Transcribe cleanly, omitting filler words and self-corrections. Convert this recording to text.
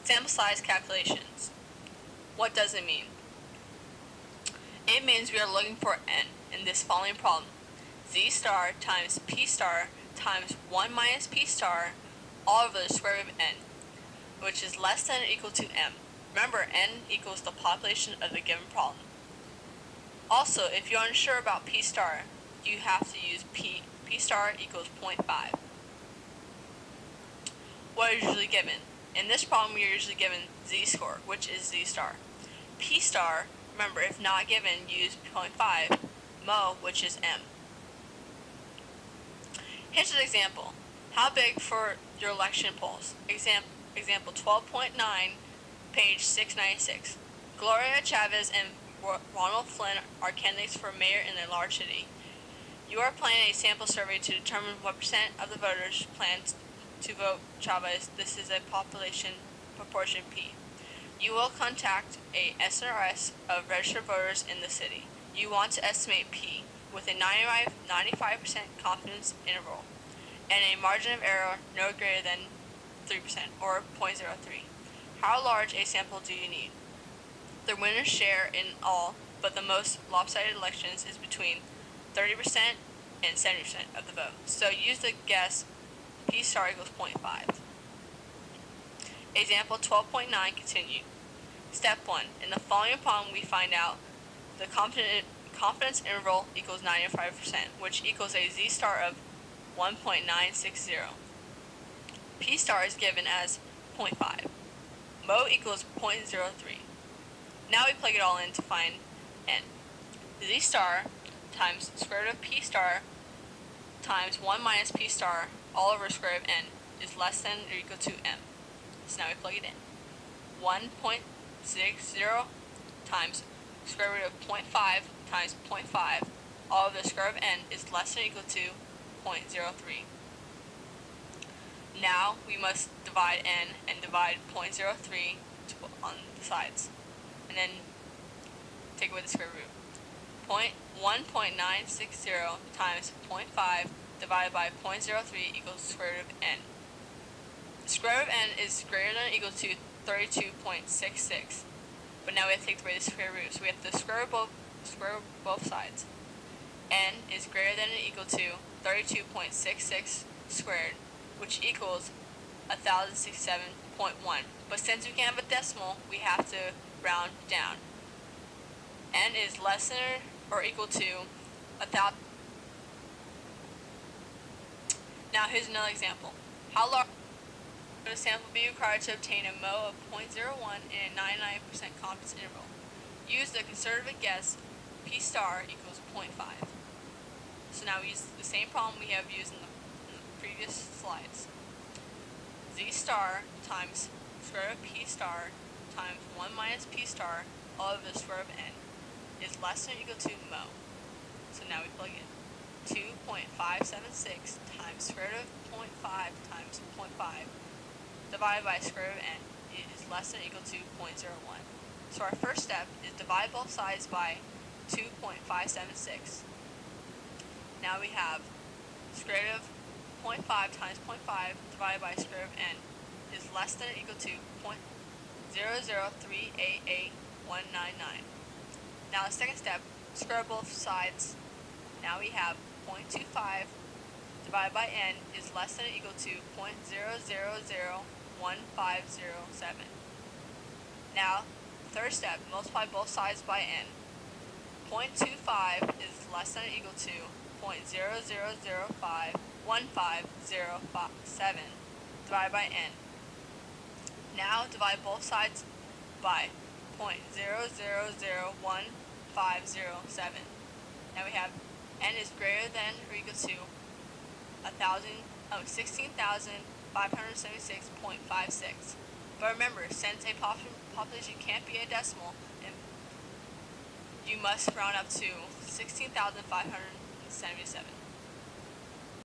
Sample size calculations. What does it mean? It means we are looking for n in this following problem. Z star times P star times 1 minus P star all over the square root of n, which is less than or equal to m. Remember, n equals the population of the given problem. Also, if you're unsure about P star, you have to use P. P star equals 0.5. What is usually given? In this problem, we are usually given Z score, which is Z star. P star, remember, if not given, use 0.5. Mo, which is M. Here's an example. How big for your election polls? Example 12.9, page 696. Gloria Chavez and Ronald Flynn are candidates for mayor in a large city. You are planning a sample survey to determine what percent of the voters plan to vote Chavez. This is a population proportion P. You will contact a SNRS of registered voters in the city. You want to estimate P with a 95% confidence interval and a margin of error no greater than 3% or 0.03. How large a sample do you need? The winners share in all but the most lopsided elections is between 30% and 70% of the vote. So use the guess P star equals 0.5. Example 12.9 continue. Step 1. In the following problem, we find out the confidence interval equals 95%, which equals a Z star of 1.960. P star is given as 0.5. Mo equals 0.03. Now we plug it all in to find n. Z star times square root of P star times 1 minus P star all over square root of n is less than or equal to m. So now we plug it in. 1.60 times square root of 0.5 times 0.5 all over the square root of n is less than or equal to 0.03. Now we must divide n and divide 0.03 on the sides, and then take away the square root. 1.960 times 0.5 divided by 0.03 equals square root of n. The square root of n is greater than or equal to 32.66, but now we have to take away the square root, so we have to square root both sides. N is greater than or equal to 32.66 squared, which equals 1067.1. But since we can't have a decimal, we have to round down. N is less than or equal to 1,000. Now here's another example. How large would a sample be required to obtain a Mo of 0.01 in a 99% confidence interval? Use the conservative guess P star equals 0.5. So now we use the same problem we have used in the previous slides. Z star times square root of P star times 1 minus P star all over the square root of n is less than or equal to Mo. So now we plug in 2.576 times square root of 0.5 times 0.5 divided by square root of n is less than or equal to 0.01. So our first step is divide both sides by 2.576. Now we have square root of 0.5 times 0.5 divided by square root of n is less than or equal to 0.00388,199. Now the second step, square both sides. Now we have 0.25 divided by n is less than or equal to 0.0001507. Now, third step, multiply both sides by n. 0.25 is less than or equal to 0.000515057 divided by n. Now divide both sides by 0.0001507. Now we have n is greater than or equal to 16,576.56. But remember, since a population can't be a decimal, you must round up to 16,577.